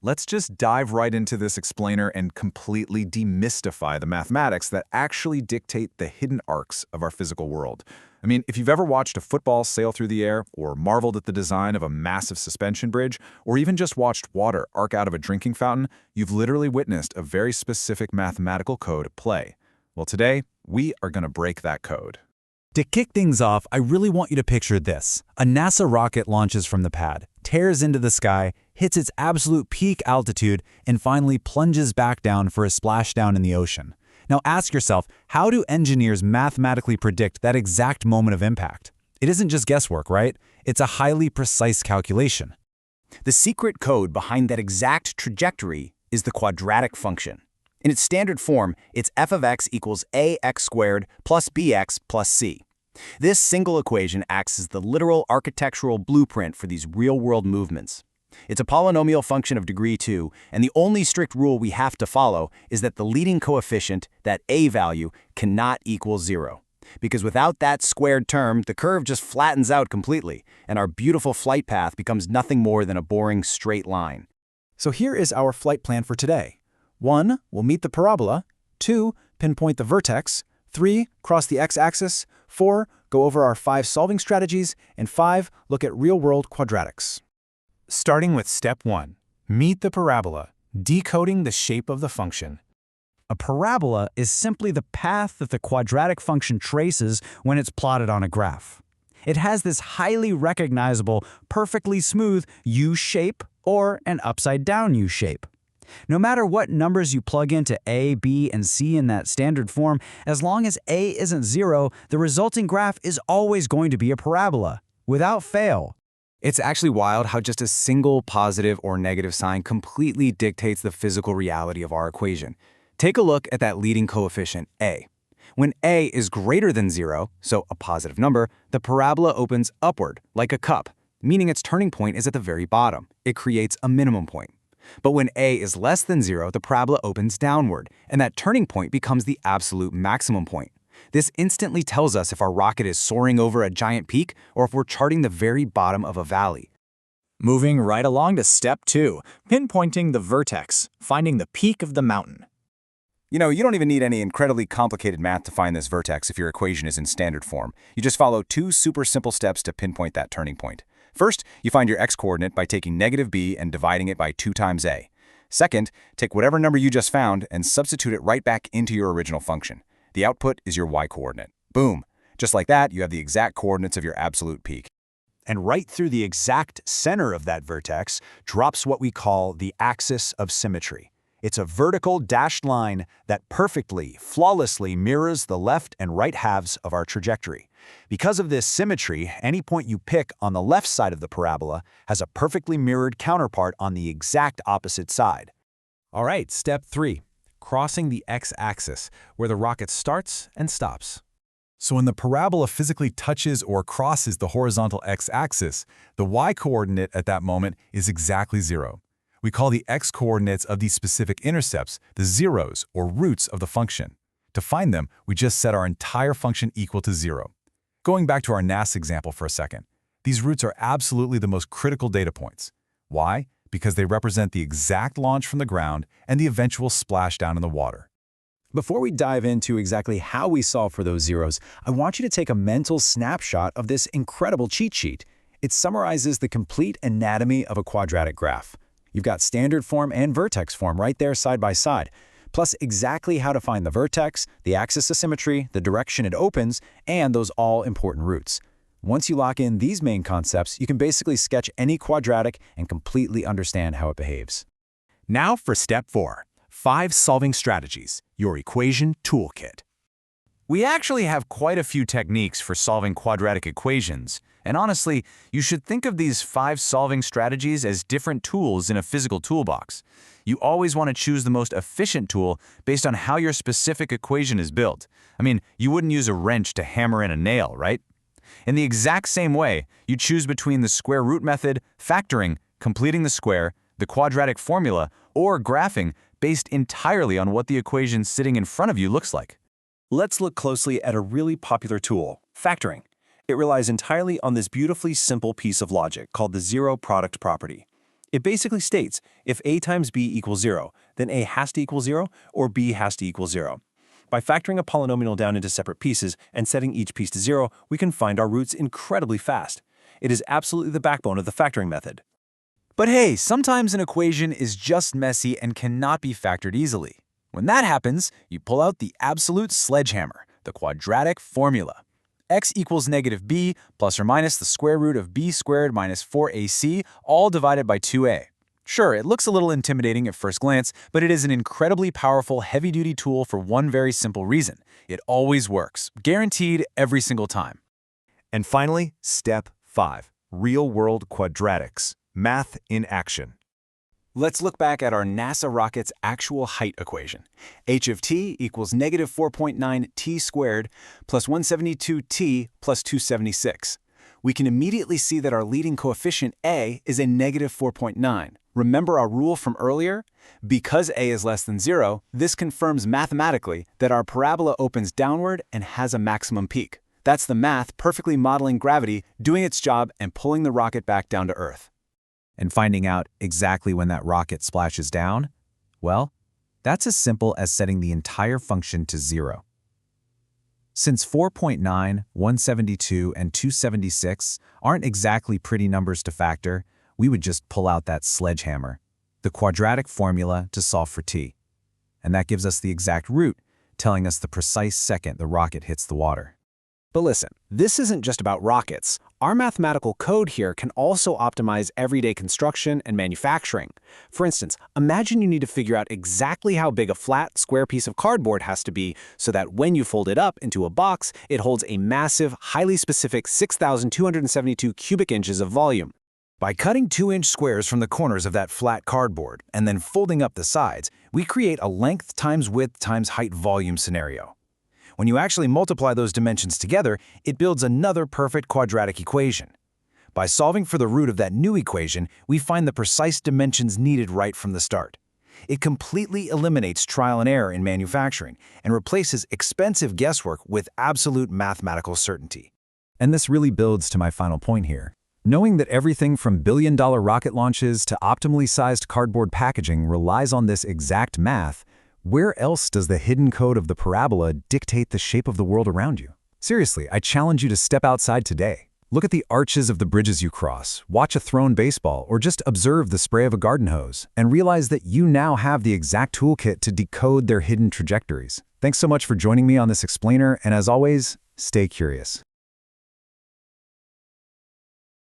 let's just dive right into this explainer and completely demystify the mathematics that actually dictate the hidden arcs of our physical world. I mean, if you've ever watched a football sail through the air, or marveled at the design of a massive suspension bridge, or even just watched water arc out of a drinking fountain, you've literally witnessed a very specific mathematical code at play. Well, today, we are going to break that code. To kick things off, I really want you to picture this. A NASA rocket launches from the pad, tears into the sky, hits its absolute peak altitude, and finally plunges back down for a splashdown in the ocean. Now ask yourself, how do engineers mathematically predict that exact moment of impact? It isn't just guesswork, right? It's a highly precise calculation. The secret code behind that exact trajectory is the quadratic function. In its standard form, it's f of x equals ax squared plus bx plus c. This single equation acts as the literal architectural blueprint for these real-world movements. It's a polynomial function of degree 2, and the only strict rule we have to follow is that the leading coefficient, that a value, cannot equal 0. Because without that squared term, the curve just flattens out completely, and our beautiful flight path becomes nothing more than a boring straight line. So here is our flight plan for today. 1. We'll meet the parabola. 2. Pinpoint the vertex. 3. Cross the x-axis. 4. Go over our 5 solving strategies. And 5. Look at real-world quadratics. Starting with step 1, meet the parabola, decoding the shape of the function. A parabola is simply the path that the quadratic function traces when it's plotted on a graph. It has this highly recognizable, perfectly smooth U-shape or an upside-down U-shape. No matter what numbers you plug into a, b, and c in that standard form, as long as a isn't 0, the resulting graph is always going to be a parabola, without fail. It's actually wild how just a single positive or negative sign completely dictates the physical reality of our equation. Take a look at that leading coefficient, a. When a is greater than 0, so a positive number, the parabola opens upward, like a cup, meaning its turning point is at the very bottom. It creates a minimum point. But when a is less than 0, the parabola opens downward, and that turning point becomes the absolute maximum point. This instantly tells us if our rocket is soaring over a giant peak or if we're charting the very bottom of a valley. Moving right along to step 2, pinpointing the vertex, finding the peak of the mountain. You don't even need any incredibly complicated math to find this vertex if your equation is in standard form. You just follow 2 super simple steps to pinpoint that turning point. First, you find your x-coordinate by taking negative b and dividing it by 2 times a. Second, take whatever number you just found and substitute it right back into your original function. The output is your y-coordinate. Boom! Just like that, you have the exact coordinates of your absolute peak. And right through the exact center of that vertex drops what we call the axis of symmetry. It's a vertical dashed line that perfectly, flawlessly mirrors the left and right halves of our trajectory. Because of this symmetry, any point you pick on the left side of the parabola has a perfectly mirrored counterpart on the exact opposite side. All right, step 3. Crossing the x-axis, where the rocket starts and stops. So when the parabola physically touches or crosses the horizontal x-axis, the y-coordinate at that moment is exactly 0. We call the x-coordinates of these specific intercepts the zeros or roots of the function. To find them, we just set our entire function equal to 0. Going back to our NASA example for a second, these roots are absolutely the most critical data points. Why? Because they represent the exact launch from the ground and the eventual splashdown in the water. Before we dive into exactly how we solve for those zeros, I want you to take a mental snapshot of this incredible cheat sheet. It summarizes the complete anatomy of a quadratic graph. You've got standard form and vertex form right there side by side, plus exactly how to find the vertex, the axis of symmetry, the direction it opens, and those all-important roots. Once you lock in these main concepts, you can basically sketch any quadratic and completely understand how it behaves. Now for step 4, 5 solving strategies, your equation toolkit. We actually have quite a few techniques for solving quadratic equations, and honestly, you should think of these 5 solving strategies as different tools in a physical toolbox. You always want to choose the most efficient tool based on how your specific equation is built. I mean, you wouldn't use a wrench to hammer in a nail, right? In the exact same way, you choose between the square root method, factoring, completing the square, the quadratic formula, or graphing based entirely on what the equation sitting in front of you looks like. Let's look closely at a really popular tool, factoring. It relies entirely on this beautifully simple piece of logic called the zero product property. It basically states if A times B equals 0, then A has to equal 0 or B has to equal 0. By factoring a polynomial down into separate pieces and setting each piece to 0, we can find our roots incredibly fast. It is absolutely the backbone of the factoring method. But hey, sometimes an equation is just messy and cannot be factored easily. When that happens, you pull out the absolute sledgehammer, the quadratic formula. X equals negative b plus or minus the square root of b squared minus 4ac, all divided by 2a. Sure, it looks a little intimidating at first glance, but it is an incredibly powerful, heavy-duty tool for one very simple reason. It always works, guaranteed every single time. And finally, step 5, real-world quadratics, math in action. Let's look back at our NASA rocket's actual height equation. H of t equals negative 4.9 t squared plus 172t plus 276. We can immediately see that our leading coefficient a is a negative 4.9. Remember our rule from earlier? Because a is less than 0, this confirms mathematically that our parabola opens downward and has a maximum peak. That's the math perfectly modeling gravity, doing its job and pulling the rocket back down to Earth. And finding out exactly when that rocket splashes down? Well, that's as simple as setting the entire function to 0. Since 4.9, 172, and 276 aren't exactly pretty numbers to factor, we would just pull out that sledgehammer, the quadratic formula to solve for t. And that gives us the exact root, telling us the precise second the rocket hits the water. But listen, this isn't just about rockets. Our mathematical code here can also optimize everyday construction and manufacturing. For instance, imagine you need to figure out exactly how big a flat, square piece of cardboard has to be so that when you fold it up into a box, it holds a massive, highly specific 6,272 cubic inches of volume. By cutting 2-inch squares from the corners of that flat cardboard and then folding up the sides, we create a length times width times height volume scenario. When you actually multiply those dimensions together, it builds another perfect quadratic equation. By solving for the root of that new equation, we find the precise dimensions needed right from the start. It completely eliminates trial and error in manufacturing and replaces expensive guesswork with absolute mathematical certainty. And this really builds to my final point here. Knowing that everything from billion-dollar rocket launches to optimally sized cardboard packaging relies on this exact math, where else does the hidden code of the parabola dictate the shape of the world around you? Seriously, I challenge you to step outside today. Look at the arches of the bridges you cross, watch a thrown baseball, or just observe the spray of a garden hose, and realize that you now have the exact toolkit to decode their hidden trajectories. Thanks so much for joining me on this explainer, and as always, stay curious.